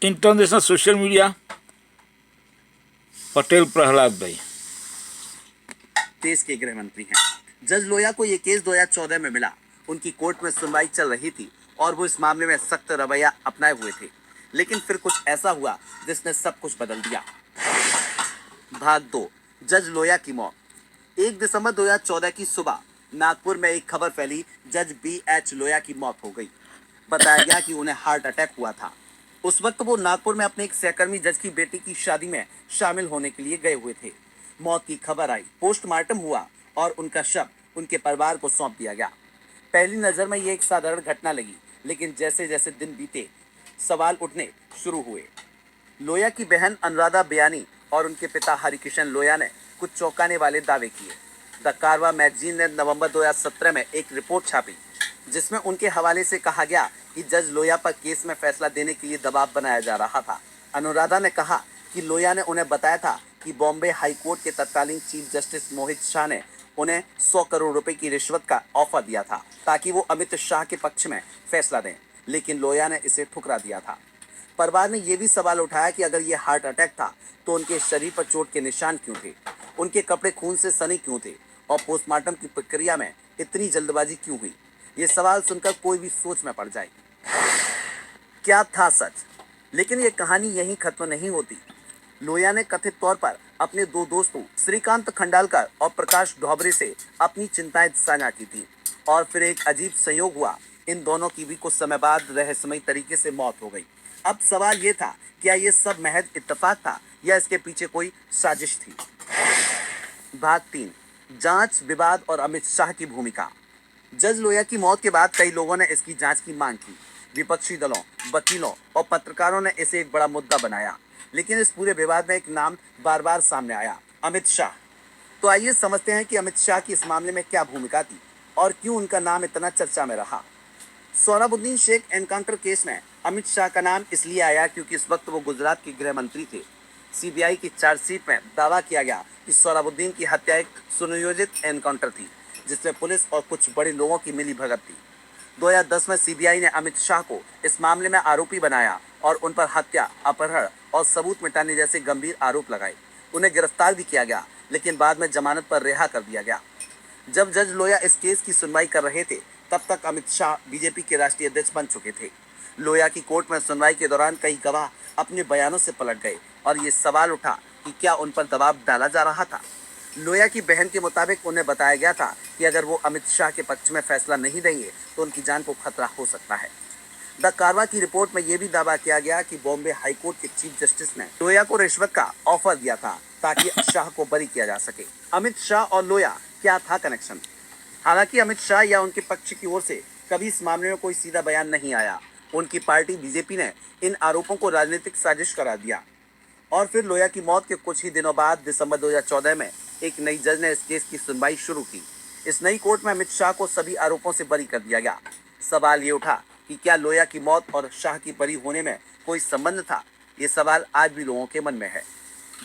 International social media Patel Prahlad भाई देश के गृह मंत्री हैं। जज लोया को ये केस 2014 में मिला। उनकी कोर्ट में सुनवाई चल रही थी और वो इस मामले में सख्त रवैया अपनाए हुए थे, लेकिन फिर कुछ ऐसा हुआ जिसने सब कुछ बदल दिया। भाग 2, जज लोया की मौत। 1 दिसंबर 2014 की सुबह नागपुर में एक खबर फैली, जज BH लोया की मौत हो गई। बताया गया कि उन्हें हार्ट अटैक हुआ था। उस वक्त वो नागपुर में अपने एक सहकर्मी जज की बेटी की शादी में शामिल होने के लिए गए हुए थे। मौत की खबर आई, पोस्टमार्टम हुआ और उनका शव उनके परिवार को सौंप दिया गया। पहली नजर में ये एक साधारण घटना लगी, लेकिन जैसे जैसे दिन बीते सवाल उठने शुरू हुए। लोया की बहन अनुराधा बयानी और उनके पिता हरिकिशन लोया ने कुछ चौंकाने वाले दावे किए। द कारवा मैगजीन ने नवंबर 2017 में एक रिपोर्ट छापी, जिसमें उनके हवाले से कहा गया कि जज लोया पर केस में फैसला देने के लिए दबाव बनाया जा रहा था। अनुराधा ने कहा कि लोया ने उन्हें बताया था कि बॉम्बे हाई कोर्ट के तत्कालीन चीफ जस्टिस मोहित शाह ने उन्हें 100 करोड़ रुपए की रिश्वत का ऑफर दिया था ताकि वो अमित शाह के पक्ष में फैसला दें, लेकिन लोया ने इसे ठुकरा दिया था। परिवार ने यह भी सवाल उठाया कि अगर ये हार्ट अटैक था तो उनके शरीर पर चोट के निशान क्यों थे, उनके कपड़े खून से सने क्यों थे और पोस्टमार्टम की प्रक्रिया में इतनी जल्दबाजी क्यों हुई। ये सवाल सुनकर कोई भी सोच में पड़ जाए। क्या था सच? लेकिन ये कहानी यहीं खत्म नहीं होती। लोया ने कथित तौर पर अपने 2 दोस्तों श्रीकांत खंडालकर और प्रकाश ढोबरे से अपनी चिंताएं साझा की थी और फिर एक अजीब संयोग हुआ। इन दोनों की भी कुछ समय बाद रहस्यमयी तरीके से मौत हो गई। अब सवाल ये था, क्या ये सब महज इत्तेफाक था या इसके पीछे कोई साजिश थी? भाग 3, जांच, विवाद और अमित शाह की भूमिका। जज लोया की मौत के बाद कई लोगों ने इसकी जांच की मांग की। विपक्षी दलों, वकीलों और पत्रकारों ने इसे एक बड़ा मुद्दा बनाया, लेकिन इस पूरे विवाद में एक नाम बार बार सामने आया, अमित शाह। तो आइए समझते हैं कि अमित शाह की इस मामले में क्या भूमिका थी और क्यों उनका नाम इतना चर्चा में रहा। सोहराबुद्दीन शेख एनकाउंटर केस में अमित शाह का नाम इसलिए आया क्योंकि इस वक्त वो गुजरात के गृह मंत्री थे। CBI की चार्जशीट में दावा किया गया कि सोहराबुद्दीन की हत्या एक सुनियोजित एनकाउंटर थी, जिसमें पुलिस और कुछ बड़े लोगों की मिली भगत थी। 2010 में CBI ने अमित शाह को इस मामले में आरोपी बनाया और उन पर हत्या, अपहरण और सबूत मिटाने जैसे गंभीर आरोप लगाए। उन्हें गिरफ्तार भी किया गया, लेकिन बाद में जमानत पर रिहा कर दिया गया। जब जज लोया इस केस की सुनवाई कर रहे थे, तब तक अमित शाह BJP के राष्ट्रीय अध्यक्ष बन चुके थे। लोया की कोर्ट में सुनवाई के दौरान कई गवाह अपने बयानों से पलट गए और ये सवाल उठा कि क्या उन पर दबाव डाला जा रहा था। लोया की बहन के मुताबिक उन्हें बताया गया था कि अगर वो अमित शाह के पक्ष में फैसला नहीं देंगे तो उनकी जान को खतरा हो सकता है। द कारवा की रिपोर्ट में यह भी दावा किया गया कि बॉम्बे हाई कोर्ट के चीफ जस्टिस ने लोया को रिश्वत का ऑफर दिया था ताकि शाह को बरी किया जा सके। अमित शाह और लोया क्या था कनेक्शन? हालांकि अमित शाह या उनके पक्ष की ओर से कभी इस मामले में कोई सीधा बयान नहीं आया। उनकी पार्टी BJP ने इन आरोपों को राजनीतिक साजिश करार दिया और फिर लोया की मौत के कुछ ही दिनों बाद दिसंबर 2014 में एक नई जज ने इस केस की सुनवाई शुरू की। इस नई कोर्ट में अमित शाह को सभी आरोपों से बरी कर दिया गया। सवाल ये उठा कि क्या लोया की मौत और शाह की बरी होने में कोई संबंध था? ये सवाल आज भी लोगों के मन में है।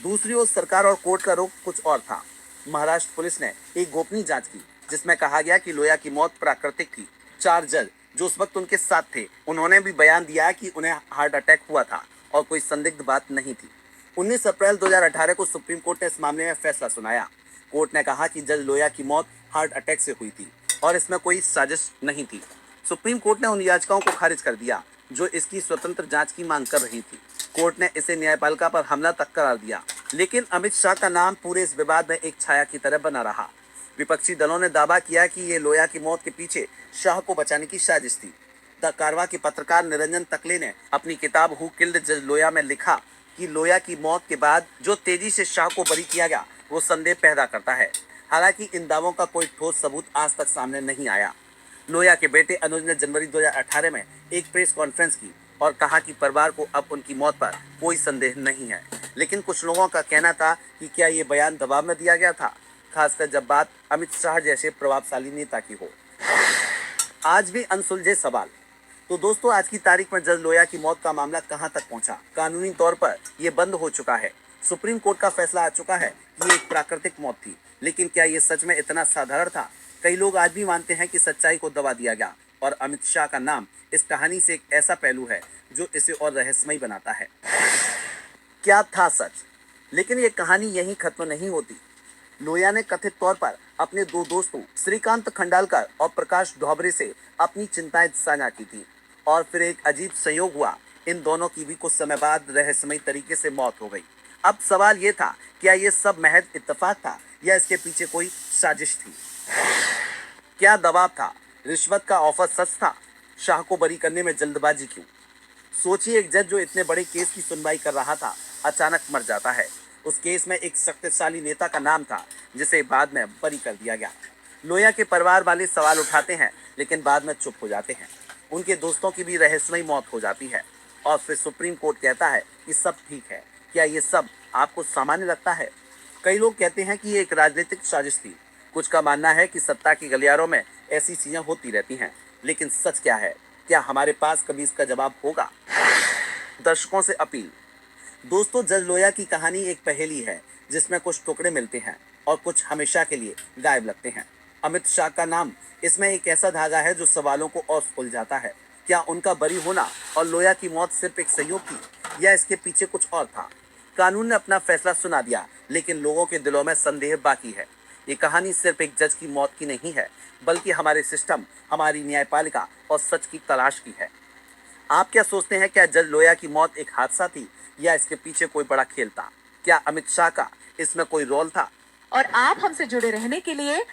दूसरी ओर सरकार और कोर्ट का रुख कुछ और था। महाराष्ट्र पुलिस ने एक गोपनीय जांच की, जिसमें कहा गया कि लोया की मौत प्राकृतिक थी। 4 जज जो उस वक्त उनके साथ थे, उन्होंने भी बयान दिया कि उन्हें हार्ट अटैक हुआ था और कोई संदिग्ध बात नहीं थी। 19 अप्रैल 2018 को सुप्रीम कोर्ट ने इस मामले में फैसला सुनाया। कोर्ट ने कहा कि जज लोया की मौत हार्ट अटैक से हुई थी और इसमें कोई साजिश नहीं थी। सुप्रीम कोर्ट ने उन याचिकाओं को खारिज कर दिया जो इसकी स्वतंत्र जांच की मांग कर रही थी। कोर्ट ने इसे न्यायपालिका पर हमला तक करार दिया, लेकिन अमित शाह का नाम पूरे इस विवाद में एक छाया की तरह बना रहा। विपक्षी दलों ने दावा किया कि ये लोया की मौत के पीछे शाह को बचाने की साजिश थी। द कारवा के पत्रकार निरंजन तकले ने अपनी किताब हु किल्ड जज लोया में लिखा कि लोया की मौत के बाद जो तेजी से शाह को बरी किया गया वो संदेह पैदा करता है। हालांकि इन दावों का कोई ठोस सबूत आज तक सामने नहीं आया। लोया के बेटे अनुज ने जनवरी 2018 में एक प्रेस कॉन्फ्रेंस की और कहा कि परिवार को अब उनकी मौत पर कोई संदेह नहीं है, लेकिन कुछ लोगों का कहना था कि क्या ये बयान दबाव में दिया गया था, खासकर जब बात अमित शाह जैसे प्रभावशाली नेता की हो। आज भी अनसुलझे सवाल। तो दोस्तों, आज की तारीख में जज लोया की मौत का मामला कहां तक पहुंचा? कानूनी तौर पर यह बंद हो चुका है। सुप्रीम कोर्ट का फैसला आ चुका है कि ये एक प्राकृतिक मौत थी, लेकिन क्या ये सच में इतना साधारण था? कई लोग आज भी मानते हैं कि सच्चाई को दबा दिया गया और अमित शाह का नाम इस कहानी से एक ऐसा पहलू है जो इसे और रहस्यमय बनाता है। क्या था सच? लेकिन ये कहानी यहीं खत्म नहीं होती। लोया ने कथित तौर पर अपने दो दोस्तों श्रीकांत खंडालकर और प्रकाश ढोबरे से अपनी चिंताएं साझा की थी और फिर एक अजीब संयोग हुआ। इन दोनों की भी कुछ समय बाद रहस्यमय तरीके से मौत हो गई। अब सवाल ये था, क्या ये सब महज इत्तेफाक था या इसके पीछे कोई साजिश थी? क्या दबाव था? रिश्वत का ऑफर सच था? शाह को बरी करने में जल्दबाजी क्यों? सोचिए, एक जज जो इतने बड़े केस की सुनवाई कर रहा था अचानक मर जाता है। उस केस में एक शक्तिशाली नेता का नाम था जिसे बाद में बरी कर दिया गया। लोया के परिवार वाले सवाल उठाते हैं लेकिन बाद में चुप हो जाते हैं। उनके दोस्तों की भी रहस्यमय मौत हो जाती है और फिर सुप्रीम कोर्ट कहता है कि सब ठीक है। क्या ये सब आपको सामान्य लगता है? कई लोग कहते हैं कि ये एक राजनीतिक साजिश थी। कुछ का मानना है कि सत्ता के गलियारों में ऐसी चीजें होती रहती हैं। लेकिन सच क्या है? क्या हमारे पास कभी इसका जवाब होगा? दर्शकों से अपील। दोस्तों, जज लोया की कहानी एक पहेली है जिसमें कुछ टुकड़े मिलते हैं और कुछ हमेशा के लिए गायब लगते हैं। अमित शाह का नाम इसमें एक ऐसा धागा है जो सवालों को और सुलझाता है। क्या उनका बरी होना और लोया की मौत सिर्फ एक संयोग थी या इसके पीछे कुछ और था? कानून ने अपना फैसला सुना दिया लेकिन लोगों के दिलों में संदेह बाकी है। ये कहानी सिर्फ एक जज की मौत की नहीं है बल्कि हमारे सिस्टम, हमारी न्यायपालिका और सच की तलाश की है। आप क्या सोचते हैं? क्या जज लोया की मौत एक हादसा थी या इसके पीछे कोई बड़ा खेल था? क्या अमित शाह का इसमें कोई रोल था? और आप हमसे जुड़े रहने के लिए